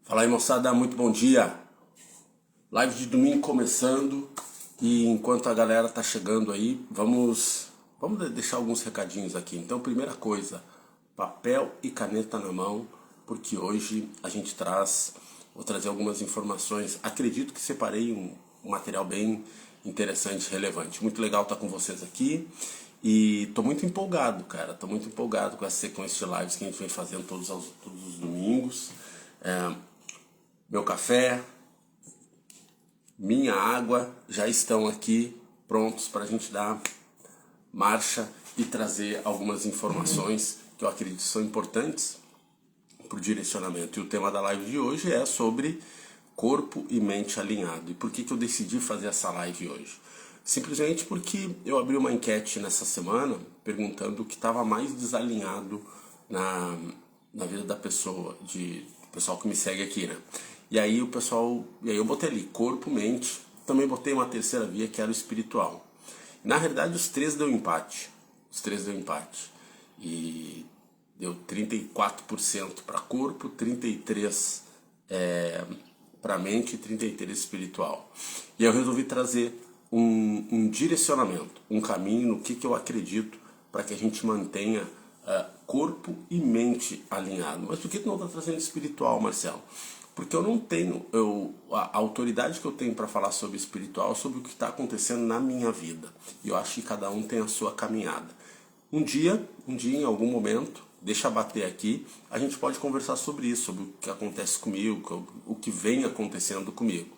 Fala aí, moçada, muito bom dia. Live de domingo começando e enquanto a galera tá chegando aí, vamos deixar alguns recadinhos aqui. Então, primeira coisa, papel e caneta na mão, porque hoje a gente vou trazer algumas informações. Acredito que separei um material bem interessante e relevante. Muito legal estar com vocês aqui. E tô muito empolgado, cara. Tô muito empolgado com essa sequência de lives que a gente vem fazendo todos os domingos. Meu café, minha água já estão aqui prontos para a gente dar marcha e trazer algumas informações que eu acredito são importantes para o direcionamento. E o tema da live de hoje é sobre corpo e mente alinhado. E por que eu decidi fazer essa live hoje? Simplesmente porque eu abri uma enquete nessa semana perguntando o que estava mais desalinhado na vida da pessoa, do pessoal que me segue aqui, né? E aí eu botei ali corpo, mente, também botei uma terceira via que era o espiritual. Na realidade os três deu empate. E deu 34% para corpo, 33% para mente e 33% espiritual. E eu resolvi trazer um direcionamento, um caminho no que eu acredito para que a gente mantenha corpo e mente alinhado. Mas por que tu não está trazendo espiritual, Marcelo? Porque eu não tenho, a autoridade que eu tenho para falar sobre espiritual, sobre o que está acontecendo na minha vida. E eu acho que cada um tem a sua caminhada. Um dia, em algum momento, deixa bater aqui, a gente pode conversar sobre isso, sobre o que acontece comigo, o que vem acontecendo comigo.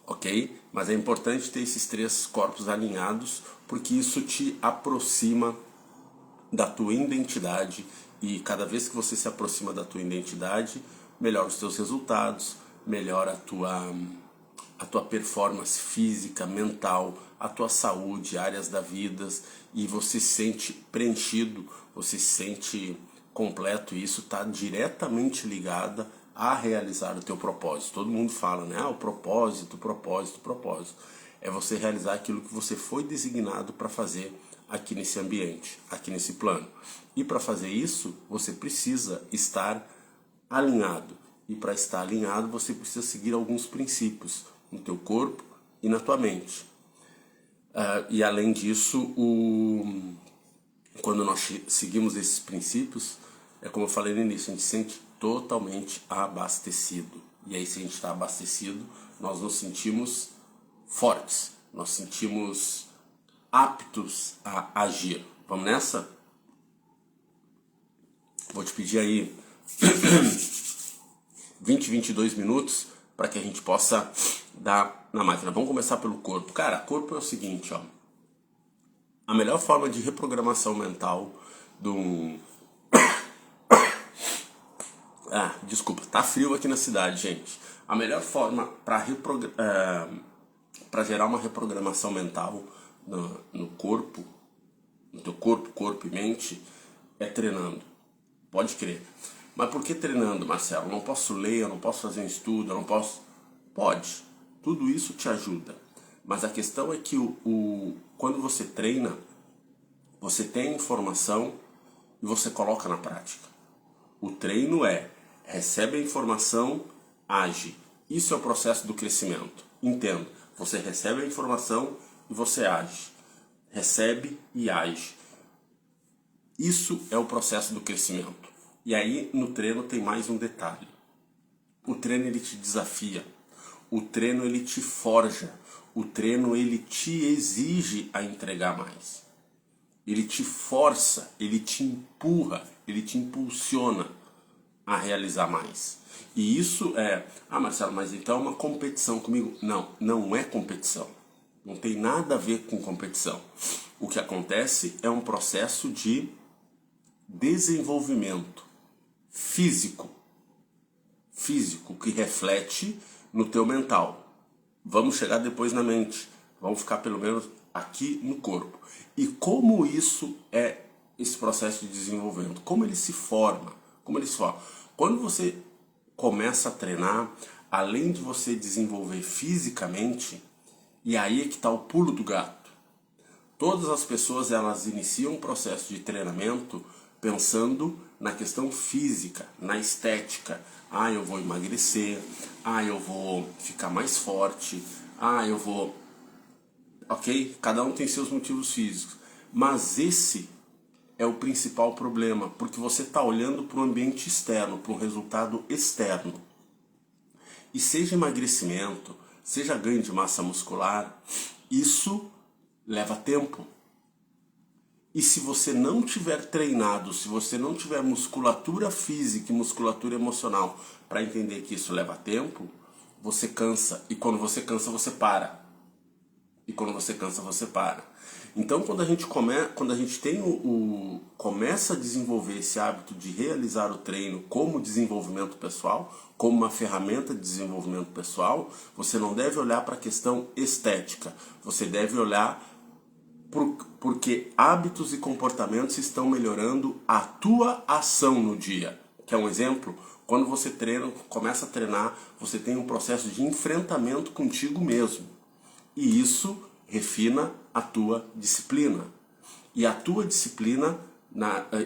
Ok? Mas é importante ter esses três corpos alinhados, porque isso te aproxima da tua identidade, e cada vez que você se aproxima da tua identidade, melhora os teus resultados, melhora a tua performance física, mental, a tua saúde, áreas da vida, e você se sente preenchido, você se sente completo, e isso está diretamente ligado a realizar o teu propósito. Todo mundo fala, né? O propósito. É você realizar aquilo que você foi designado para fazer aqui nesse ambiente, aqui nesse plano. E para fazer isso, você precisa estar alinhado. E para estar alinhado, você precisa seguir alguns princípios no teu corpo e na tua mente. E além disso, quando nós seguimos esses princípios, é como eu falei no início, a gente se sente totalmente abastecido. E aí, se a gente está abastecido, nós nos sentimos fortes, nós nos sentimos aptos a agir. Vamos nessa? Vou te pedir aí 22 minutos para que a gente possa dar na máquina. Vamos começar pelo corpo. Cara, corpo é o seguinte, ó. A melhor forma de reprogramação mental desculpa, tá frio aqui na cidade, gente. A melhor forma para gerar uma reprogramação mental no corpo, no teu corpo e mente, é treinando. Pode crer. Mas por que treinando, Marcelo? Eu não posso ler, eu não posso fazer um estudo, eu não posso... Pode. Tudo isso te ajuda. Mas a questão é que quando você treina, você tem informação e você coloca na prática. O treino recebe a informação, age. Isso é o processo do crescimento. Entenda. Você recebe a informação e você age. Recebe e age. Isso é o processo do crescimento. E aí no treino tem mais um detalhe. O treino ele te desafia. O treino ele te forja. O treino ele te exige a entregar mais. Ele te força, ele te empurra, ele te impulsiona a realizar mais. E isso Marcelo, mas então é uma competição comigo? Não, não é competição. Não tem nada a ver com competição. O que acontece é um processo de desenvolvimento físico que reflete no teu mental. Vamos chegar depois na mente. Vamos ficar pelo menos aqui no corpo. E como isso é esse processo de desenvolvimento? Como ele se forma? Quando você começa a treinar, além de você desenvolver fisicamente, e aí é que está o pulo do gato. Todas as pessoas elas iniciam um processo de treinamento pensando na questão física, na estética. Ah, eu vou emagrecer, ah, eu vou ficar mais forte, ah, eu vou... Ok? Cada um tem seus motivos físicos. Mas esse é o principal problema, porque você está olhando para um ambiente externo, para um resultado externo. E seja emagrecimento, seja ganho de massa muscular, isso leva tempo. E se você não tiver treinado, se você não tiver musculatura física e musculatura emocional para entender que isso leva tempo, você cansa. E quando você cansa, você para. E quando você cansa, você para. Então, quando a gente começa a desenvolver esse hábito de realizar o treino como desenvolvimento pessoal, como uma ferramenta de desenvolvimento pessoal, você não deve olhar para a questão estética. Você deve olhar porque hábitos e comportamentos estão melhorando a tua ação no dia. Quer um exemplo? Quando você começa a treinar, você tem um processo de enfrentamento contigo mesmo. E isso refina a tua disciplina. E a tua disciplina,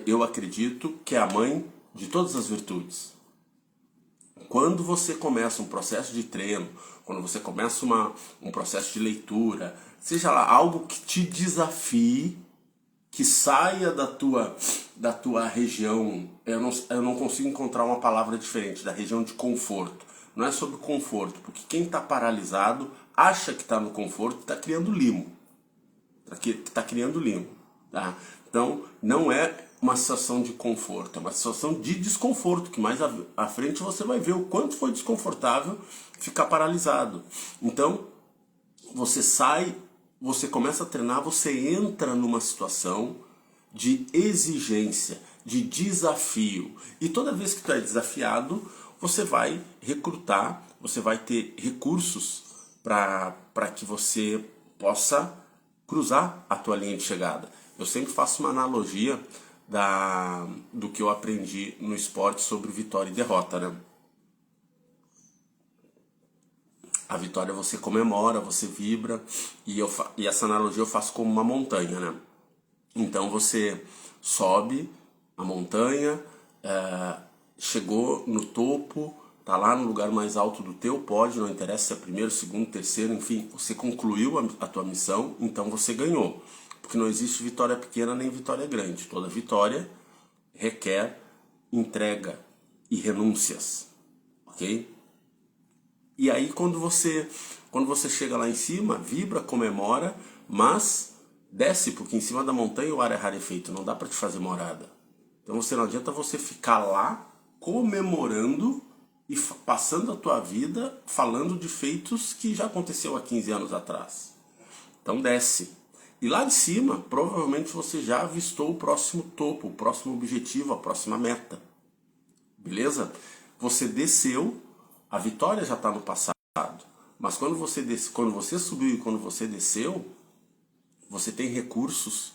eu acredito que é a mãe de todas as virtudes. Quando você começa um processo de treino, quando você começa um processo de leitura, seja lá algo que te desafie, que saia da tua região, eu não consigo encontrar uma palavra diferente, da região de conforto. Não é sobre conforto, porque quem está paralisado acha que está no conforto, está criando limo. Está criando limo. Tá? Então, não é uma situação de conforto, é uma situação de desconforto, que mais à frente você vai ver o quanto foi desconfortável ficar paralisado. Então, você sai, você começa a treinar, você entra numa situação de exigência, de desafio. E toda vez que tu é desafiado, você vai recrutar, você vai ter recursos para que você possa cruzar a tua linha de chegada. Eu sempre faço uma analogia do que eu aprendi no esporte sobre vitória e derrota, né? A vitória você comemora, você vibra, e essa analogia eu faço como uma montanha, né? Então você sobe a montanha, chegou no topo, tá lá no lugar mais alto do teu pódio, não interessa se é primeiro, segundo, terceiro, enfim, você concluiu a tua missão, então você ganhou. Porque não existe vitória pequena nem vitória grande. Toda vitória requer entrega e renúncias, ok? E aí quando você chega lá em cima, vibra, comemora, mas desce, porque em cima da montanha o ar é rarefeito, não dá para te fazer morada. Então não adianta você ficar lá comemorando e passando a tua vida falando de feitos que já aconteceu há 15 anos atrás. Então desce. E lá de cima, provavelmente você já avistou o próximo topo, o próximo objetivo, a próxima meta. Beleza? Você desceu, a vitória já está no passado. Mas quando você subiu e quando você desceu, você tem recursos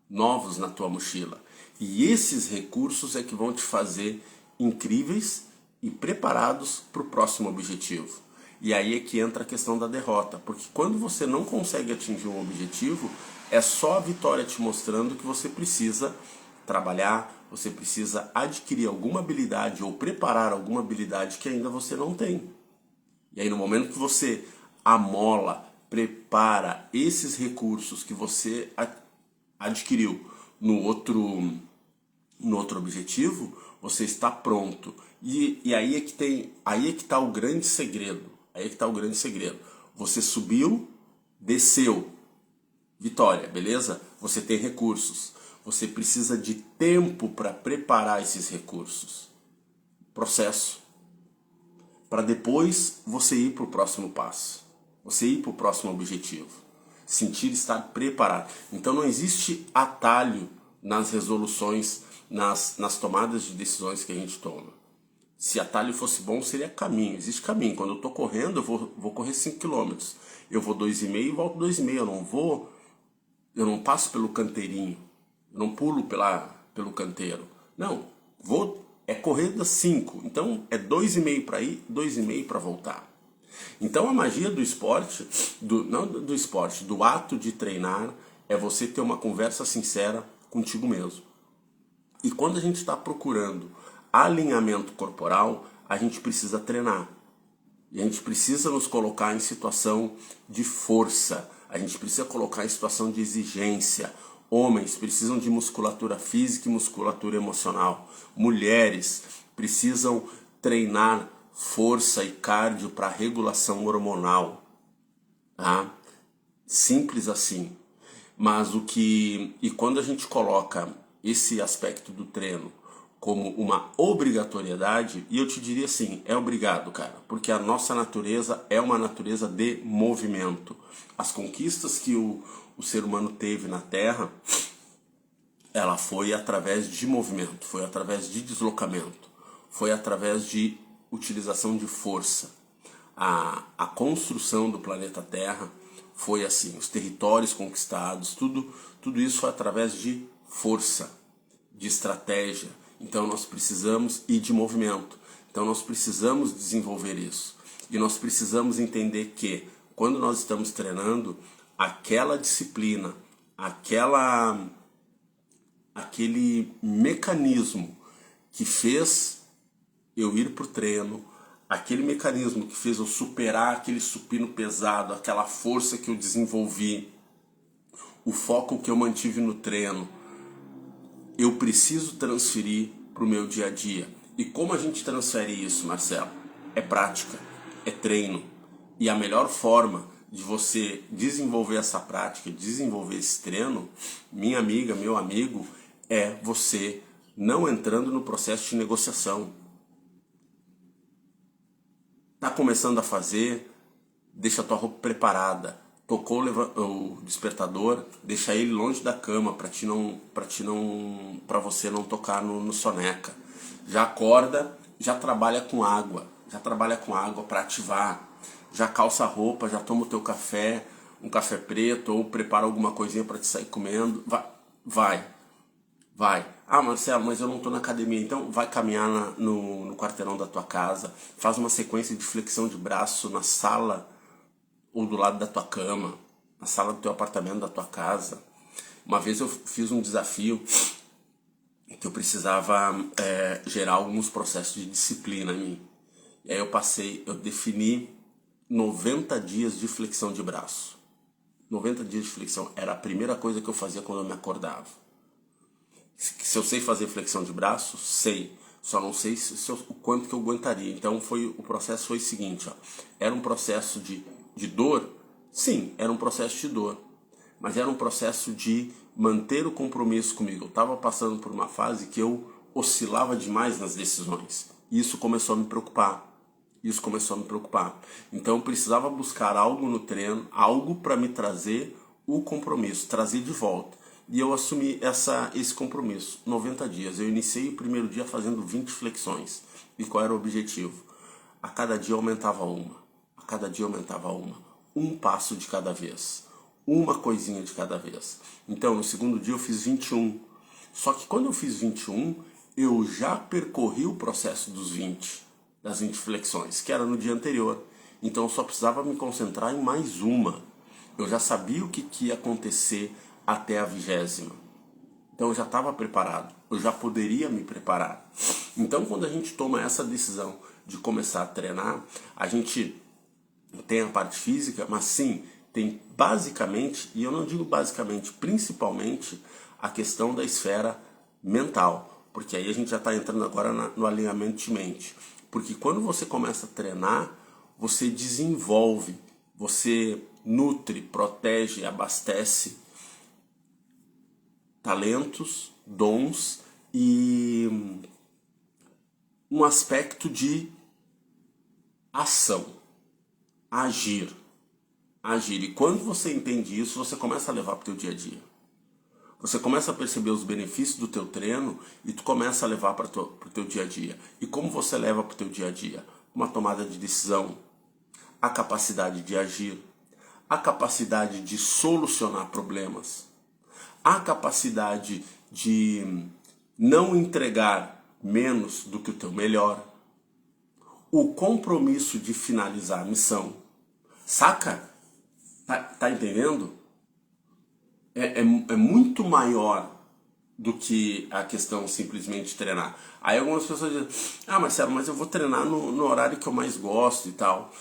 novos na tua mochila. E esses recursos é que vão te fazer incríveis e preparados para o próximo objetivo. E aí é que entra a questão da derrota, porque quando você não consegue atingir um objetivo, é só a vitória te mostrando que você precisa trabalhar, você precisa adquirir alguma habilidade ou preparar alguma habilidade que ainda você não tem. E aí no momento que você amola, prepara esses recursos que você adquiriu no outro objetivo, você está pronto. E aí é que está o grande segredo. Aí é que está o grande segredo. Você subiu, desceu, vitória, beleza? Você tem recursos. Você precisa de tempo para preparar esses recursos. Processo. Para depois você ir para o próximo passo. Você ir para o próximo objetivo. Sentir estar preparado. Então não existe atalho nas resoluções, nas tomadas de decisões que a gente toma. Se atalho fosse bom, seria caminho. Existe caminho. Quando eu estou correndo, eu vou correr 5 km. Eu vou 2,5 e volto 2,5. Eu não passo pelo canteirinho. Eu não pulo pelo canteiro. Não. É corrida 5. Então é 2,5 para ir, 2,5 para voltar. Então a magia do esporte, do ato de treinar, é você ter uma conversa sincera contigo mesmo. E quando a gente está procurando alinhamento corporal, a gente precisa treinar. E a gente precisa nos colocar em situação de força. A gente precisa colocar em situação de exigência. Homens precisam de musculatura física e musculatura emocional. Mulheres precisam treinar força e cardio para regulação hormonal. Tá? Simples assim. Mas e quando a gente coloca esse aspecto do treino como uma obrigatoriedade, e eu te diria assim, é obrigado, cara, porque a nossa natureza é uma natureza de movimento. As conquistas que o ser humano teve na Terra, ela foi através de movimento, foi através de deslocamento, foi através de utilização de força. A construção do planeta Terra foi assim, os territórios conquistados, tudo isso foi através de força, de estratégia. Então nós precisamos ir de movimento. Então nós precisamos desenvolver isso. E nós precisamos entender que quando nós estamos treinando, aquela disciplina, aquele mecanismo que fez eu ir para o treino, aquele mecanismo que fez eu superar aquele supino pesado, aquela força que eu desenvolvi, o foco que eu mantive no treino, eu preciso transferir para o meu dia a dia. E como a gente transfere isso, Marcelo? É prática, é treino. E a melhor forma de você desenvolver essa prática, desenvolver esse treino, minha amiga, meu amigo, é você não entrando no processo de negociação. Tá começando a fazer, deixa a tua roupa preparada. Tocou o despertador, deixa ele longe da cama para você não tocar no soneca. Já acorda, já trabalha com água para ativar. Já calça a roupa, já toma o teu café, um café preto, ou prepara alguma coisinha para te sair comendo. Vai. Ah, Marcelo, mas eu não estou na academia. Então vai caminhar no quarteirão da tua casa, faz uma sequência de flexão de braço na sala ou do lado da tua cama, na sala do teu apartamento, da tua casa. Uma vez eu fiz um desafio que eu precisava gerar alguns processos de disciplina em mim. E aí eu defini 90 dias de flexão de braço. 90 dias de flexão era a primeira coisa que eu fazia quando eu me acordava. Se eu sei fazer flexão de braço, sei. Só não sei o quanto que eu aguentaria. Então o processo foi o seguinte, ó. Era um processo de dor? Sim, era um processo de dor. Mas era um processo de manter o compromisso comigo. Eu estava passando por uma fase que eu oscilava demais nas decisões. E isso começou a me preocupar. Então eu precisava buscar algo no treino, algo para me trazer o compromisso, trazer de volta. E eu assumi esse compromisso, 90 dias. Eu iniciei o primeiro dia fazendo 20 flexões. E qual era o objetivo? A cada dia aumentava uma. Um passo de cada vez. Uma coisinha de cada vez. Então, no segundo dia eu fiz 21. Só que quando eu fiz 21, eu já percorri o processo das 20 flexões, que era no dia anterior. Então eu só precisava me concentrar em mais uma. Eu já sabia o que ia acontecer até a 20ª. Então eu já estava preparado, eu já poderia me preparar. Então quando a gente toma essa decisão de começar a treinar, a gente tem a parte física, mas sim, tem basicamente, e eu não digo basicamente, principalmente, a questão da esfera mental. Porque aí a gente já está entrando agora no alinhamento de mente. Porque quando você começa a treinar, você desenvolve, você nutre, protege, abastece talentos, dons e um aspecto de ação, agir. E quando você entende isso, você começa a levar para o teu dia a dia. Você começa a perceber os benefícios do teu treino e tu começa a levar para o teu dia a dia. E como você leva para o teu dia a dia? Uma tomada de decisão, a capacidade de agir, a capacidade de solucionar problemas, a capacidade de não entregar menos do que o teu melhor, o compromisso de finalizar a missão. Saca? Tá entendendo? É muito maior do que a questão simplesmente de treinar. Aí algumas pessoas dizem, ah, Marcelo, mas eu vou treinar no horário que eu mais gosto e tal.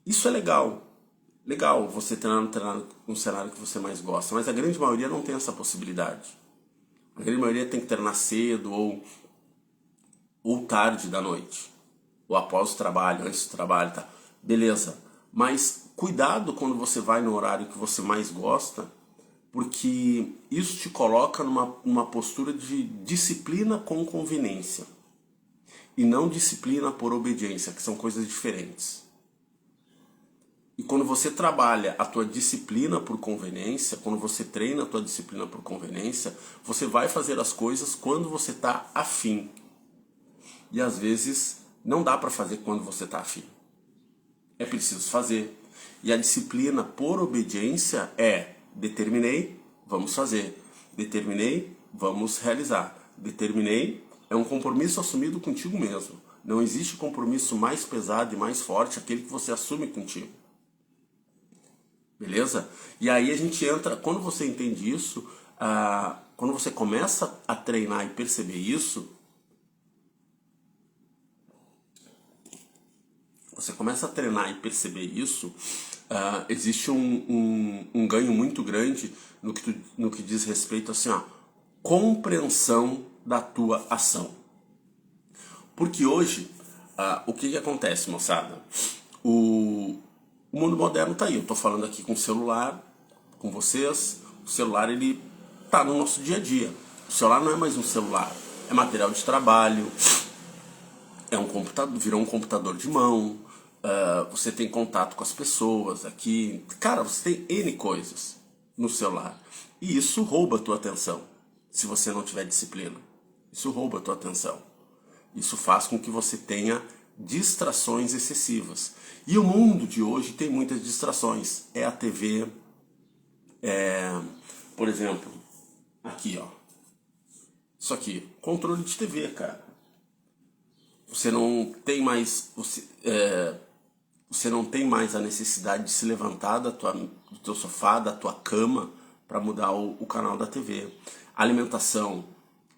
Isso é legal. Legal você treinar no cenário que você mais gosta, mas a grande maioria não tem essa possibilidade. A grande maioria tem que treinar cedo ou tarde da noite, ou após o trabalho, antes do trabalho, tá? Beleza. Mas cuidado quando você vai no horário que você mais gosta, porque isso te coloca numa postura de disciplina com conveniência e não disciplina por obediência, que são coisas diferentes. E quando você trabalha a tua disciplina por conveniência, quando você treina a tua disciplina por conveniência, você vai fazer as coisas quando você está afim. E às vezes não dá para fazer quando você está afim. É preciso fazer. E a disciplina por obediência é: determinei, vamos fazer. Determinei, vamos realizar. Determinei, é um compromisso assumido contigo mesmo. Não existe compromisso mais pesado e mais forte aquele que você assume contigo. Beleza? E aí a gente entra, quando você entende isso, quando você começa a treinar e perceber isso, existe um ganho muito grande no que diz respeito assim, compreensão da tua ação. Porque hoje, o que acontece, moçada? O mundo moderno tá aí. Eu tô falando aqui com o celular, com vocês. O celular, ele tá no nosso dia a dia. O celular não é mais um celular. É material de trabalho. É um computador, virou um computador de mão. Você tem contato com as pessoas aqui. Cara, você tem N coisas no celular. E isso rouba a tua atenção, se você não tiver disciplina. Isso rouba a tua atenção. Isso faz com que você tenha distrações excessivas. E o mundo de hoje tem muitas distrações. É a TV, por exemplo, aqui, ó. Isso aqui, controle de TV, cara. Você não tem mais, você não tem mais a necessidade de se levantar do teu sofá, da tua cama, para mudar o canal da TV. Alimentação,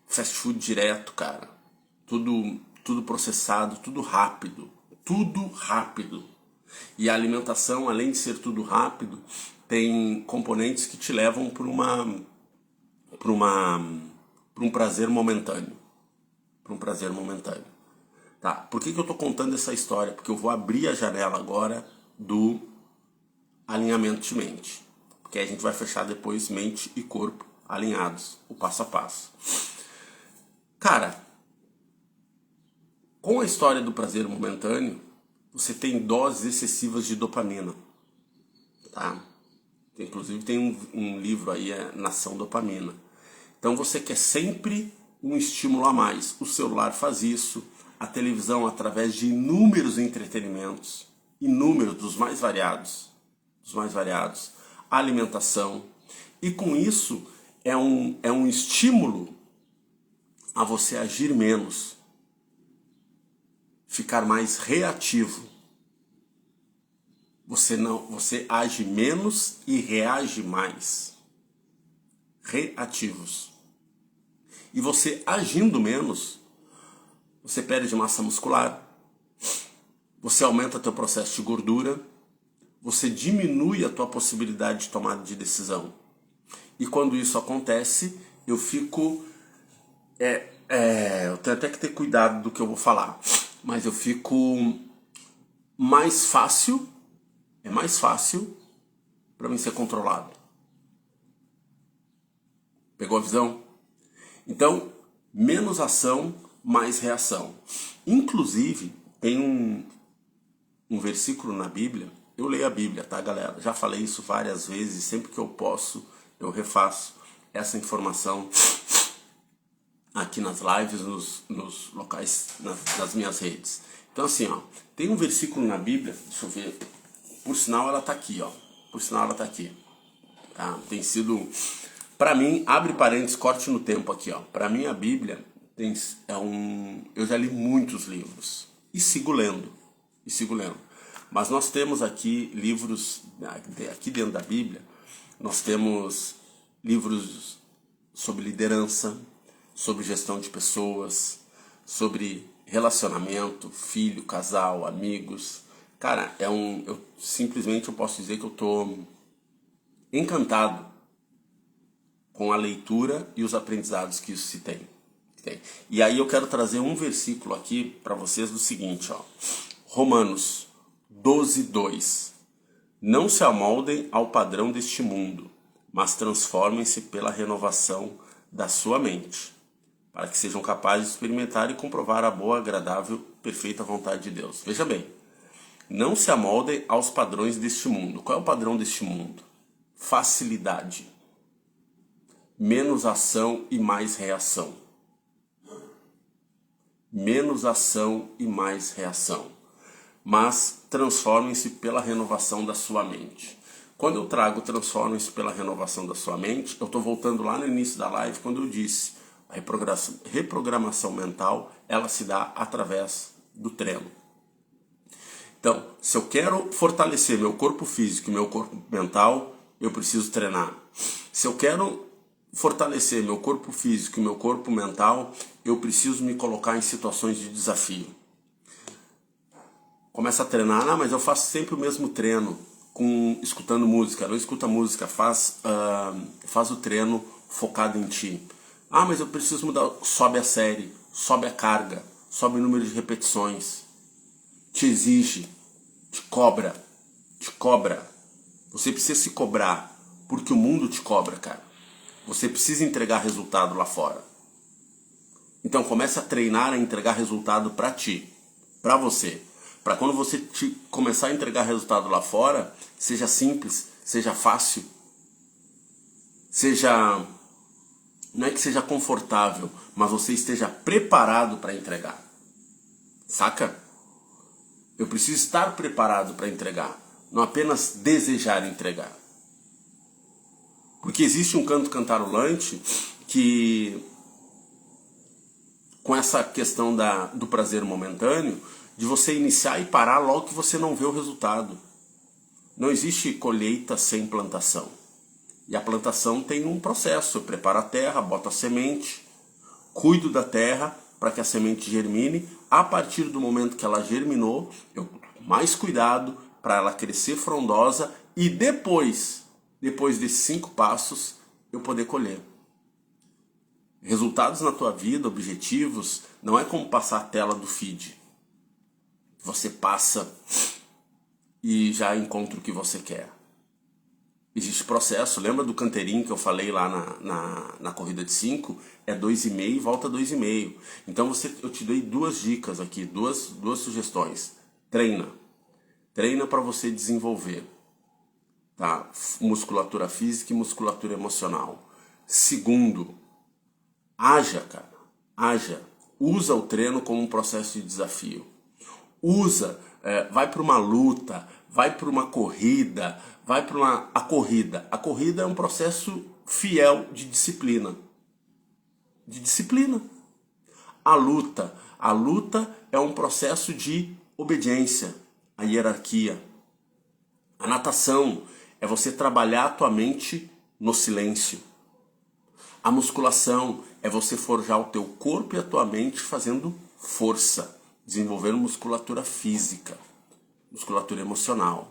fast food direto, cara. Tudo processado, tudo rápido. Tudo rápido. E a alimentação, além de ser tudo rápido, tem componentes que te levam para um prazer momentâneo. Para um prazer momentâneo. Tá? Por que eu estou contando essa história? Porque eu vou abrir a janela agora do alinhamento de mente. Porque aí a gente vai fechar depois mente e corpo alinhados, o passo a passo. Cara, com a história do prazer momentâneo, você tem doses excessivas de dopamina. Tá? Inclusive tem um livro aí, Nação Dopamina. Então você quer sempre um estímulo a mais. O celular faz isso, a televisão através de inúmeros entretenimentos, inúmeros, dos mais variados, a alimentação. E com isso é um estímulo a você agir menos, ficar mais reativo. Você age menos e reage mais. Reativos. E você agindo menos, você perde massa muscular, você aumenta teu processo de gordura, você diminui a tua possibilidade de tomada de decisão. E quando isso acontece, eu fico... eu tenho até que ter cuidado do que eu vou falar, mas eu fico mais fácil, é mais fácil para mim ser controlado. Pegou a visão? Então, menos ação, mais reação. Inclusive, tem um versículo na Bíblia. Eu leio a Bíblia, tá, galera? Já falei isso várias vezes, sempre que eu posso, eu refaço essa informação aqui nas lives, nos locais, nas minhas redes. Então, assim, ó, tem um versículo na Bíblia, deixa eu ver, por sinal ela tá aqui, ó. Por sinal ela tá aqui. Tá? Tem sido... Pra mim, abre parênteses, corte no tempo aqui, ó. Pra mim a Bíblia eu já li muitos livros e sigo lendo. Mas nós temos aqui livros, aqui dentro da Bíblia, nós temos livros sobre liderança, sobre gestão de pessoas, sobre relacionamento, filho, casal, amigos. Cara, simplesmente eu posso dizer que eu tô encantado com a leitura e os aprendizados que isso se tem. E aí eu quero trazer um versículo aqui para vocês do seguinte, ó. Romanos 12:2. Não se amoldem ao padrão deste mundo, mas transformem-se pela renovação da sua mente, para que sejam capazes de experimentar e comprovar a boa, agradável, perfeita vontade de Deus. Veja bem, não se amoldem aos padrões deste mundo. Qual é o padrão deste mundo? Facilidade, menos ação e mais reação. Menos ação e mais reação. Mas transformem-se pela renovação da sua mente. Quando eu trago transformem-se pela renovação da sua mente, eu estou voltando lá no início da live quando eu disse a reprogramação mental, ela se dá através do treino. Então, se eu quero fortalecer meu corpo físico e meu corpo mental, eu preciso treinar. Se eu quero fortalecer meu corpo físico e meu corpo mental, eu preciso me colocar em situações de desafio. Começa a treinar, mas eu faço sempre o mesmo treino, escutando música. Não escuta música, faz o treino focado em ti. Mas eu preciso mudar. Sobe a série, sobe a carga, sobe o número de repetições. Te exige, te cobra. Você precisa se cobrar, porque o mundo te cobra, cara. Você precisa entregar resultado lá fora. Então comece a treinar a entregar resultado para ti, para você. Para quando você começar a entregar resultado lá fora, seja simples, seja fácil, não é que seja confortável, mas você esteja preparado para entregar. Saca? Eu preciso estar preparado para entregar, não apenas desejar entregar. Porque existe um canto cantarolante que, com essa questão do prazer momentâneo, de você iniciar e parar logo que você não vê o resultado. Não existe colheita sem plantação. E a plantação tem um processo. Eu preparo a terra, boto a semente, cuido da terra para que a semente germine. A partir do momento que ela germinou, eu tomo mais cuidado para ela crescer frondosa e depois desses 5 passos, eu poder colher. Resultados na tua vida, objetivos, não é como passar a tela do feed. Você passa e já encontra o que você quer. Existe processo, lembra do canteirinho que eu falei lá na corrida de 5? É 2,5 e volta 2,5. Então eu te dei 2 dicas aqui, duas sugestões. Treina para você desenvolver, tá? Musculatura física e musculatura emocional. Segundo, haja. Usa o treino como um processo de desafio. Vai para uma luta, vai para uma corrida, a corrida. A corrida é um processo fiel de disciplina. A luta é um processo de obediência, a hierarquia. A natação é você trabalhar a tua mente no silêncio. A musculação é você forjar o teu corpo e a tua mente fazendo força, desenvolvendo musculatura física, musculatura emocional.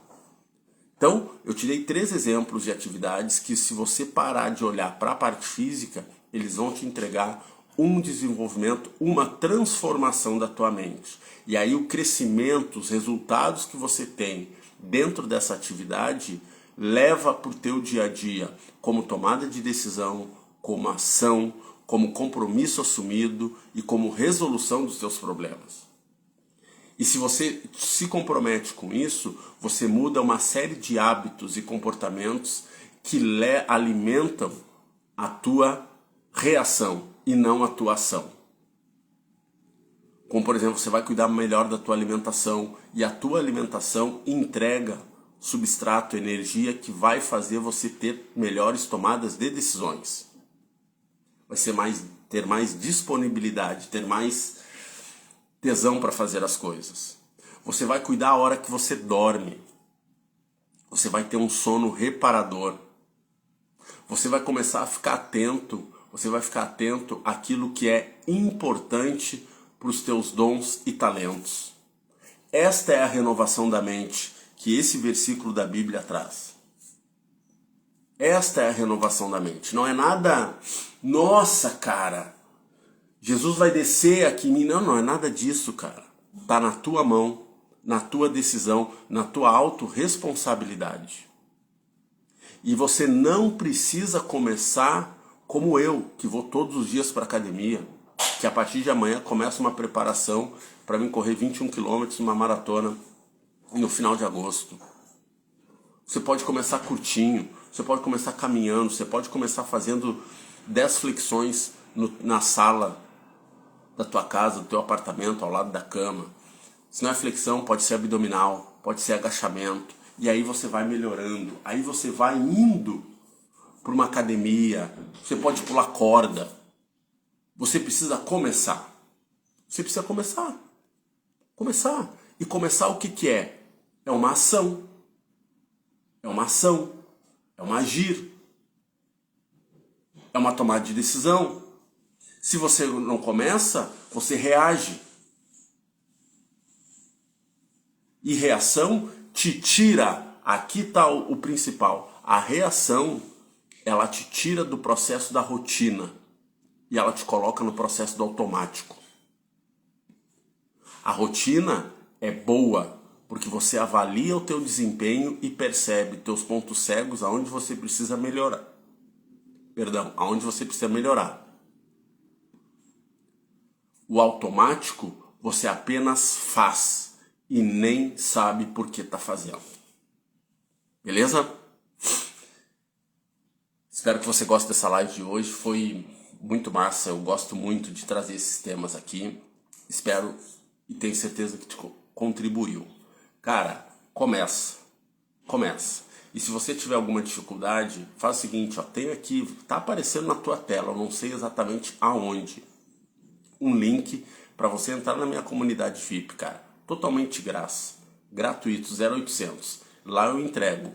Então, eu te dei 3 exemplos de atividades que, se você parar de olhar para a parte física, eles vão te entregar um desenvolvimento, uma transformação da tua mente. E aí o crescimento, os resultados que você tem dentro dessa atividade, leva para o teu dia a dia como tomada de decisão, como ação, como compromisso assumido e como resolução dos teus problemas. E se você se compromete com isso, você muda uma série de hábitos e comportamentos que alimentam a tua reação e não a tua ação. Como, por exemplo, você vai cuidar melhor da tua alimentação e a tua alimentação entrega substrato, energia que vai fazer você ter melhores tomadas de decisões. Vai ser ter mais disponibilidade, ter mais tesão para fazer as coisas. Você vai cuidar a hora que você dorme. Você vai ter um sono reparador. Você vai começar a ficar atento você vai ficar atento àquilo que é importante para os teus dons e talentos. Esta é a renovação da mente que esse versículo da Bíblia traz. Esta é a renovação da mente. Não é nada, nossa, cara, Jesus vai descer aqui em mim. Não, não é nada disso, cara. Está na tua mão, na tua decisão, na tua autorresponsabilidade. E você não precisa começar como eu, que vou todos os dias para a academia, que a partir de amanhã começa uma preparação para mim correr 21 quilômetros numa maratona no final de agosto. Você pode começar curtinho, você pode começar caminhando, você pode começar fazendo 10 flexões na sala da tua casa, do teu apartamento, ao lado da cama. Se não é flexão, pode ser abdominal, pode ser agachamento. E aí você vai melhorando, aí você vai indo para uma academia, você pode pular corda. Você precisa começar. Você precisa começar. Começar. E começar o que é? É uma ação. É uma ação. É um agir. É uma tomada de decisão. Se você não começa, você reage. E reação te tira. Aqui está o principal. A reação, ela te tira do processo da rotina. E ela te coloca no processo do automático. A rotina é boa, porque você avalia o teu desempenho e percebe teus pontos cegos aonde você precisa melhorar. Aonde você precisa melhorar. O automático, você apenas faz e nem sabe por que está fazendo. Beleza? Espero que você goste dessa live de hoje. Foi muito massa. Eu gosto muito de trazer esses temas aqui. Espero e tenho certeza que te contribuiu. Cara, começa. E se você tiver alguma dificuldade, faz o seguinte, ó, tem aqui, tá aparecendo na tua tela, eu não sei exatamente aonde, um link para você entrar na minha comunidade VIP, cara. Totalmente de graça, gratuito, 0800. Lá eu entrego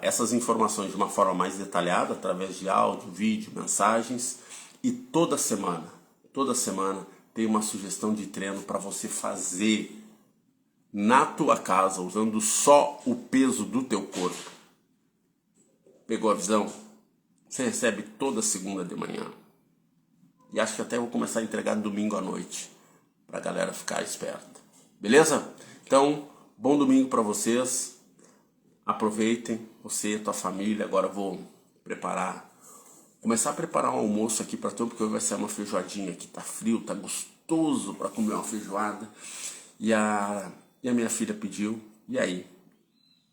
essas informações de uma forma mais detalhada, através de áudio, vídeo, mensagens. E toda semana tem uma sugestão de treino para você fazer na tua casa, usando só o peso do teu corpo. Pegou a visão? Você recebe toda segunda de manhã. E acho que até vou começar a entregar domingo à noite, pra galera ficar esperta. Beleza? Então, bom domingo para vocês. Aproveitem, você e tua família. Agora eu vou começar a preparar um almoço aqui para tu, porque hoje vai ser uma feijoadinha aqui. Tá frio, tá gostoso para comer uma feijoada. E a minha filha pediu, e aí?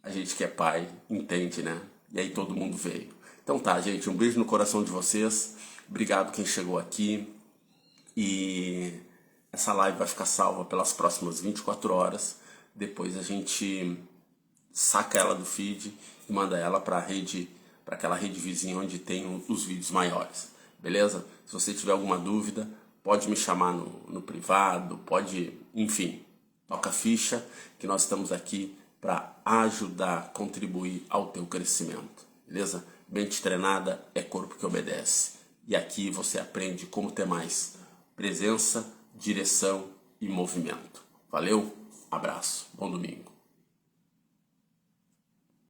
A gente que é pai, entende, né? E aí todo mundo veio. Então tá, gente, um beijo no coração de vocês. Obrigado quem chegou aqui. E essa live vai ficar salva pelas próximas 24 horas. Depois a gente saca ela do feed e manda ela para aquela rede vizinha onde tem os vídeos maiores. Beleza? Se você tiver alguma dúvida, pode me chamar no privado, enfim, toca a ficha, que nós estamos aqui para ajudar, contribuir ao teu crescimento. Beleza? Mente treinada é corpo que obedece. E aqui você aprende como ter mais presença, direção e movimento. Valeu? Abraço. Bom domingo.